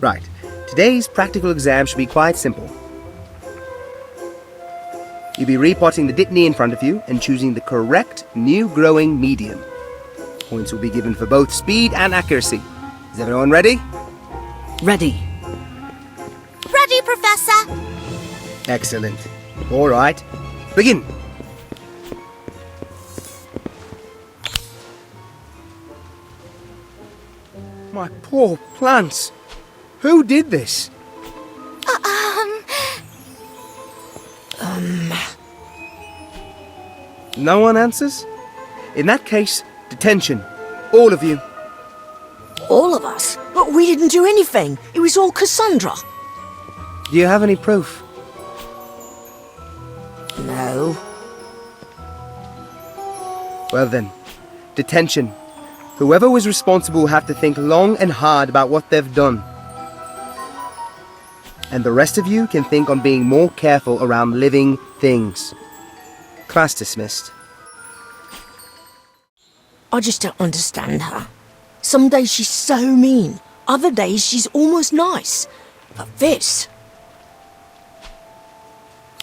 Right. Today's practical exam should be quite simple. You'll be repotting the Dittany in front of you and choosing the correct new growing medium. Points will be given for both speed and accuracy. Is everyone ready? Ready. Ready, Professor. Excellent. All right. Begin. My poor plants. Who did this? No one answers? In that case, detention. All of you. All of us? But we didn't do anything. It was all Cassandra. Do you have any proof? No. Well then, detention. Whoever was responsible will have to think long and hard about what they've done. And the rest of you can think on being more careful around living things. Class dismissed. I just don't understand her. Some days she's so mean. Other days she's almost nice. But this...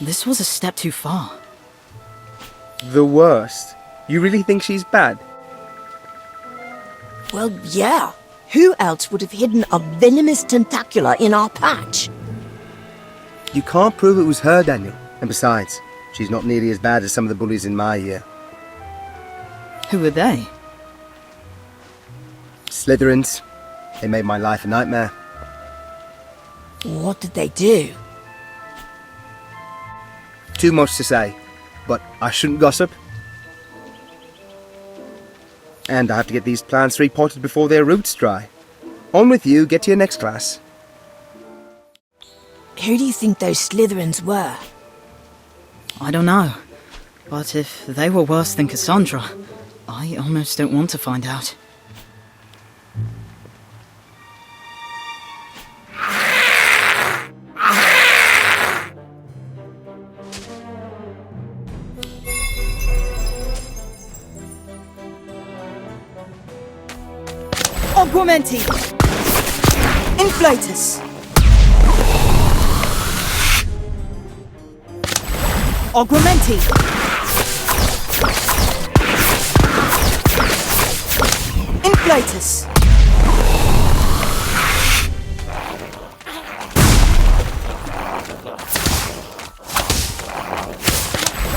This was a step too far. The worst? You really think she's bad? Well, yeah. Who else would have hidden a venomous tentacula in our patch? You can't prove it was her, Daniel. And besides, she's not nearly as bad as some of the bullies in my year. Who were they? Slytherins. They made my life a nightmare. What did they do? Too much to say, but I shouldn't gossip. And I have to get these plants repotted before their roots dry. On with you, get to your next class. Who do you think those Slytherins were? I don't know. But if they were worse than Cassandra, I almost don't want to find out. Augmenti! Inflatus! Augmenti! Inflatus!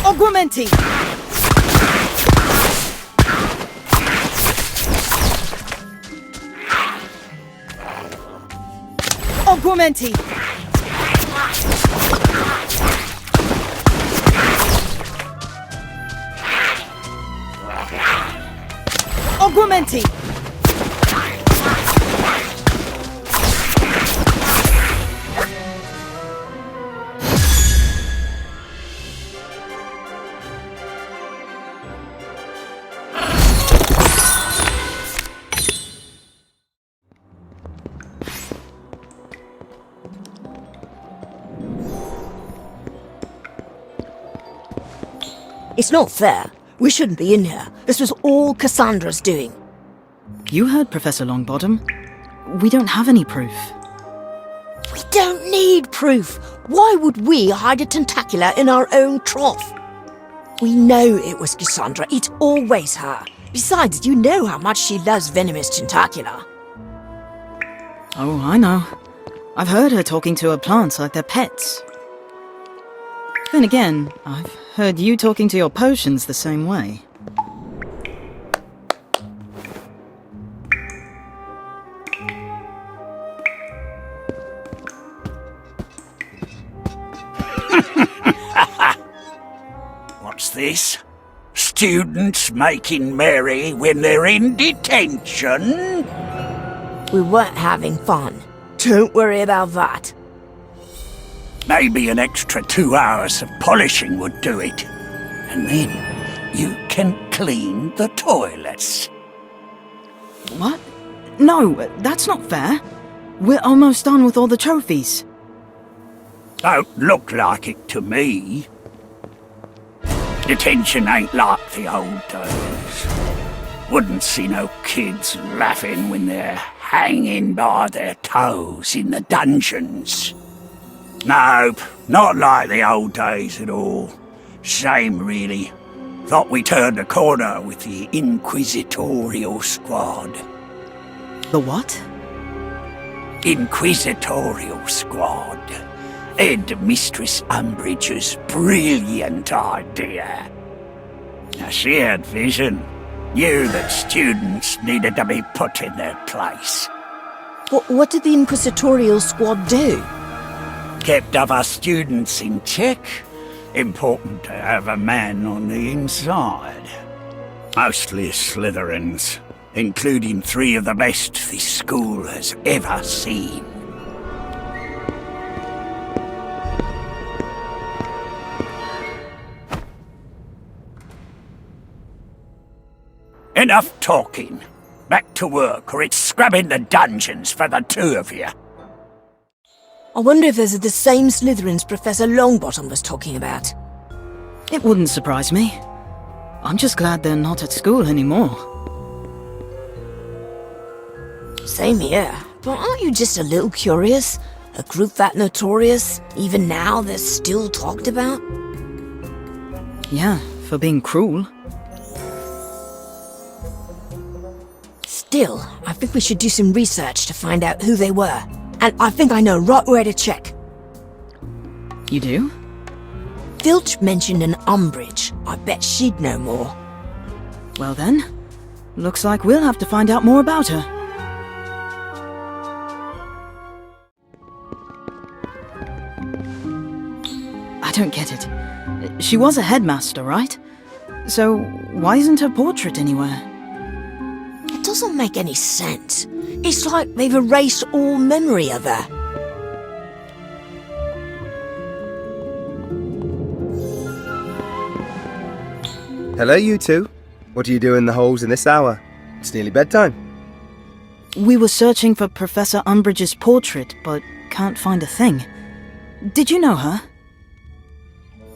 Augmenti! Augmenti! Augmenti! It's not fair. We shouldn't be in here. This was all Cassandra's doing. You heard Professor Longbottom. We don't have any proof. We don't need proof. Why would we hide a tentacula in our own trough? We know it was Cassandra. It's always her. Besides, you know how much she loves venomous tentacula. Oh, I know. I've heard her talking to her plants like they're pets. Then again, I've heard you talking to your potions the same way. What's this? Students making merry when they're in detention? We weren't having fun. Don't worry about that. Maybe an extra 2 hours of polishing would do it. And then you can clean the toilets. What? No, that's not fair. We're almost done with all the trophies. Don't look like it to me. Detention ain't like the old days. Wouldn't see no kids laughing when their hanging by their toes in the dungeons. Nope, not like the old days at all. Shame, really. Thought we turned a corner with the Inquisitorial Squad. The what? Inquisitorial Squad. And Mistress Umbridge's brilliant idea. Now, she had vision. Knew that students needed to be put in their place. What did the Inquisitorial Squad do? Kept other students in check. Important to have a man on the inside. Mostly Slytherins, including 3 of the best this school has ever seen. Enough talking. Back to work, or it's scrubbing the dungeons for the 2 of you. I wonder if those are the same Slytherins Professor Longbottom was talking about. It wouldn't surprise me. I'm just glad they're not at school anymore. Same here. But aren't you just a little curious? A group that notorious, even now they're still talked about? Yeah, for being cruel. Still, I think we should do some research to find out who they were. And I think I know right where to check. You do? Filch mentioned an Umbridge. I bet she'd know more. Well then, looks like we'll have to find out more about her. I don't get it. She was a headmaster, right? So why isn't her portrait anywhere? It doesn't make any sense. It's like they've erased all memory of her. Hello, you two. What are you doing in the holes in this hour? It's nearly bedtime. We were searching for Professor Umbridge's portrait, but can't find a thing. Did you know her?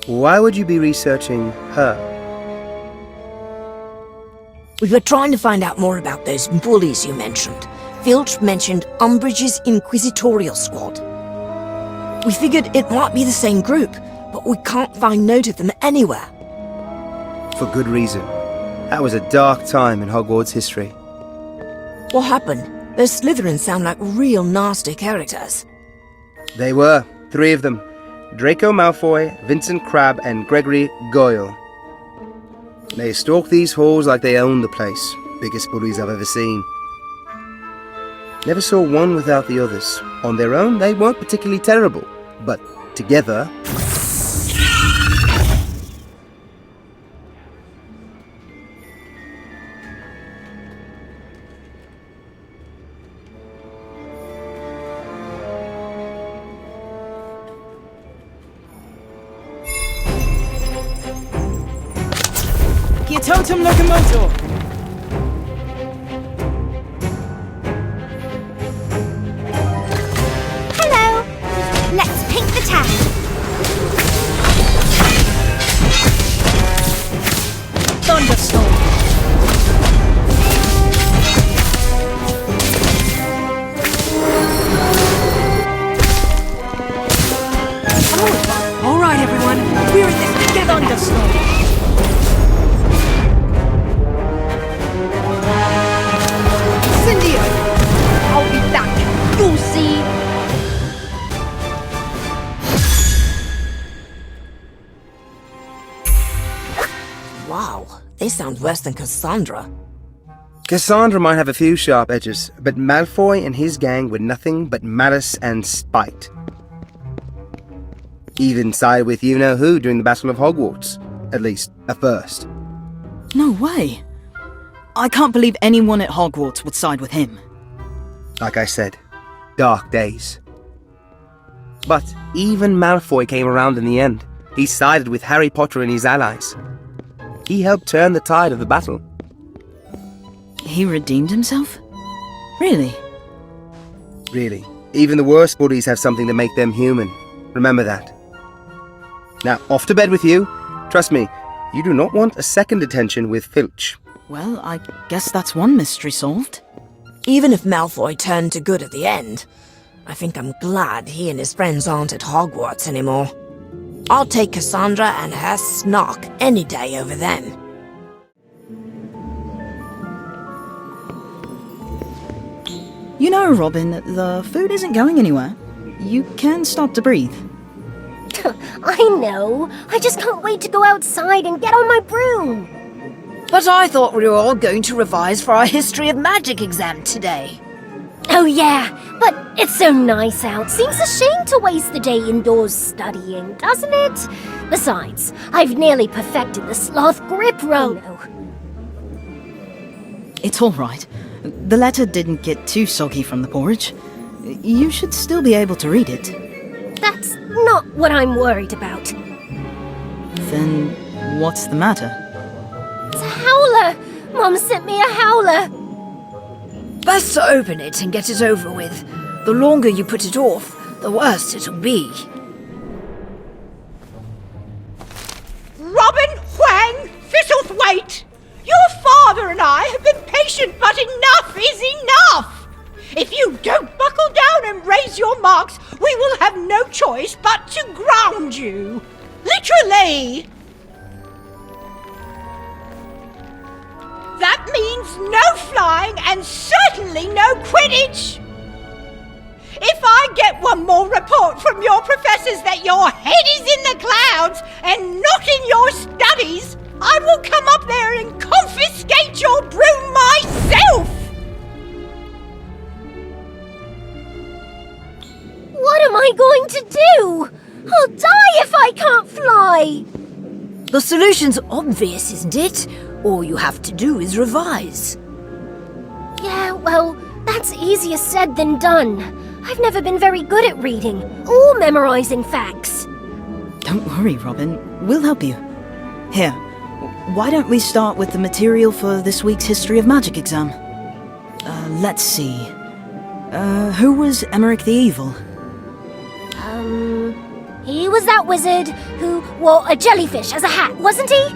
Why would you be researching her? We were trying to find out more about those bullies you mentioned. Filch mentioned Umbridge's Inquisitorial Squad. We figured it might be the same group, but we can't find note of them anywhere. For good reason. That was a dark time in Hogwarts history. What happened? Those Slytherins sound like real nasty characters. They were, 3 of them. Draco Malfoy, Vincent Crabbe, and Gregory Goyle. They stalk these halls like they own the place. Biggest bullies I've ever seen. Never saw one without the others. On their own, they weren't particularly terrible. But together... Totem locomotor! Hello! Let's paint the town. Thunderstorm! Oh, all right, everyone. We're in this together. Thunderstorm! I'll be back. You'll see. Wow, they sound worse than Cassandra. Cassandra might have a few sharp edges, but Malfoy and his gang were nothing but malice and spite. Even sided with you-know-who during the Battle of Hogwarts. At least, at first. No way. I can't believe anyone at Hogwarts would side with him. Like I said, dark days. But even Malfoy came around in the end. He sided with Harry Potter and his allies. He helped turn the tide of the battle. He redeemed himself? Really? Really. Even the worst bullies have something to make them human. Remember that. Now, off to bed with you. Trust me, you do not want a second detention with Filch. Well, I guess that's one mystery solved. Even if Malfoy turned to good at the end, I think I'm glad he and his friends aren't at Hogwarts anymore. I'll take Cassandra and her snark any day over them. You know, Robin, the food isn't going anywhere. You can stop to breathe. I know. I just can't wait to go outside and get on my broom. But I thought we were all going to revise for our History of Magic exam today. Oh yeah, but it's so nice out. Seems a shame to waste the day indoors studying, doesn't it? Besides, I've nearly perfected the sloth grip roll. It's all right. The letter didn't get too soggy from the porridge. You should still be able to read it. That's not what I'm worried about. Then what's the matter? It's a howler. Mom sent me a howler. Best to open it and get it over with. The longer you put it off, the worse it'll be. Robin Huang Thistlethwaite! Your father and I have been patient, but enough is enough! If you don't buckle down and raise your marks, we will have no choice but to ground you. Literally! That means no flying and certainly no Quidditch! If I get one more report from your professors that your head is in the clouds and not in your studies, I will come up there and confiscate your broom myself! What am I going to do? I'll die if I can't fly! The solution's obvious, isn't it? All you have to do is revise. Yeah, well, that's easier said than done. I've never been very good at reading or memorizing facts. Don't worry, Robin. We'll help you. Here, why don't we start with the material for this week's History of Magic exam? Let's see. Who was Emmerich the Evil? He was that wizard who wore a jellyfish as a hat, wasn't he?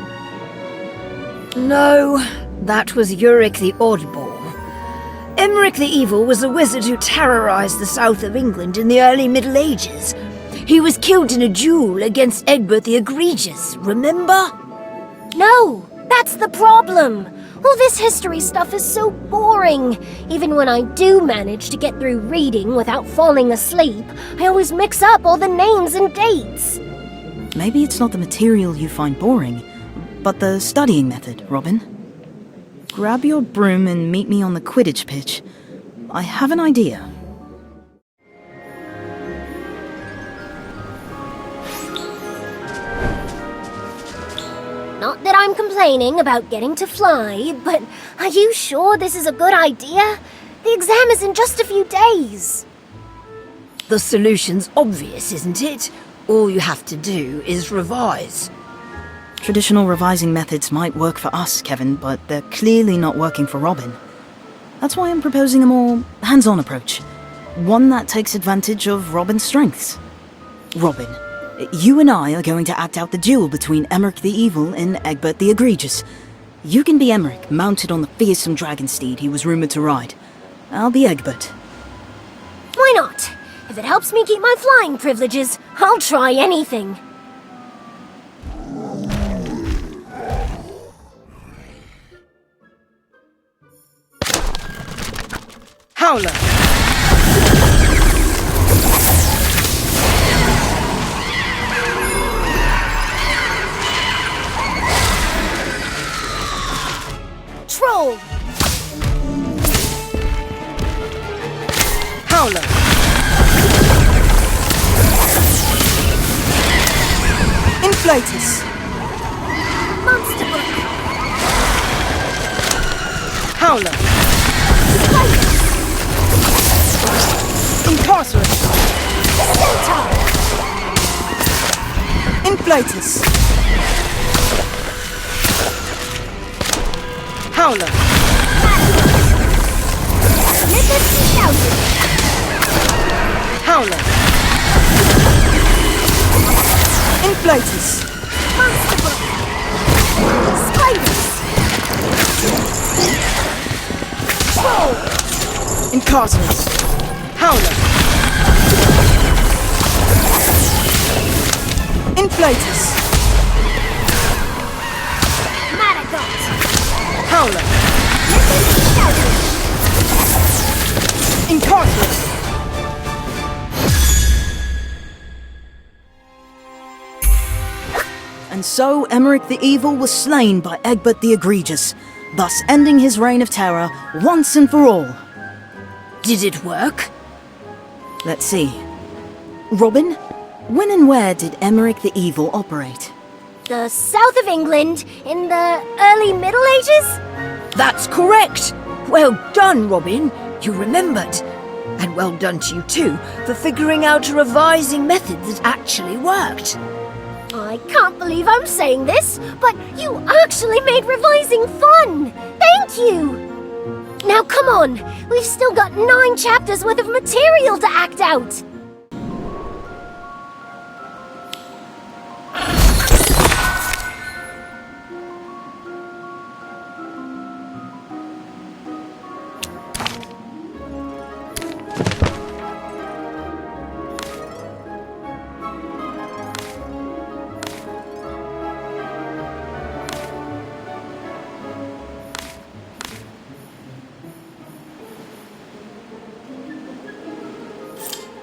No, that was Uric the Oddball. Emmerich the Evil was a wizard who terrorized the south of England in the early Middle Ages. He was killed in a duel against Egbert the Egregious, remember? No, that's the problem. All this history stuff is so boring. Even when I do manage to get through reading without falling asleep, I always mix up all the names and dates. Maybe it's not the material you find boring, but the studying method, Robin. Grab your broom and meet me on the Quidditch pitch. I have an idea. Not that I'm complaining about getting to fly, but are you sure this is a good idea? The exam is in just a few days. The solution's obvious, isn't it? All you have to do is revise. Traditional revising methods might work for us, Kevin, but they're clearly not working for Robin. That's why I'm proposing a more hands-on approach. One that takes advantage of Robin's strengths. Robin, you and I are going to act out the duel between Emmerich the Evil and Egbert the Egregious. You can be Emmerich, mounted on the fearsome dragon steed he was rumored to ride. I'll be Egbert. Why not? If it helps me keep my flying privileges, I'll try anything. Howler! Troll! Howler! Inflatus! Monster book! Howler! Incarcerate! Centaur! Inflatus! Howler! Nimbus 2000! Howler! Inflatus! Monster book! Spiders! Troll! Incarcerus. Howler. Inflatus. Madagot. Howler. Incarcerus. And so Emmerich the Evil was slain by Egbert the Egregious, thus ending his reign of terror once and for all. Did it work? Let's see. Robin, when and where did Emmerich the Evil operate? The south of England in the early Middle Ages? That's correct. Well done, Robin. You remembered. And well done to you too for figuring out a revising method that actually worked. I can't believe I'm saying this, but you actually made revising fun! Thank you! Now come on, we've still got 9 chapters worth of material to act out!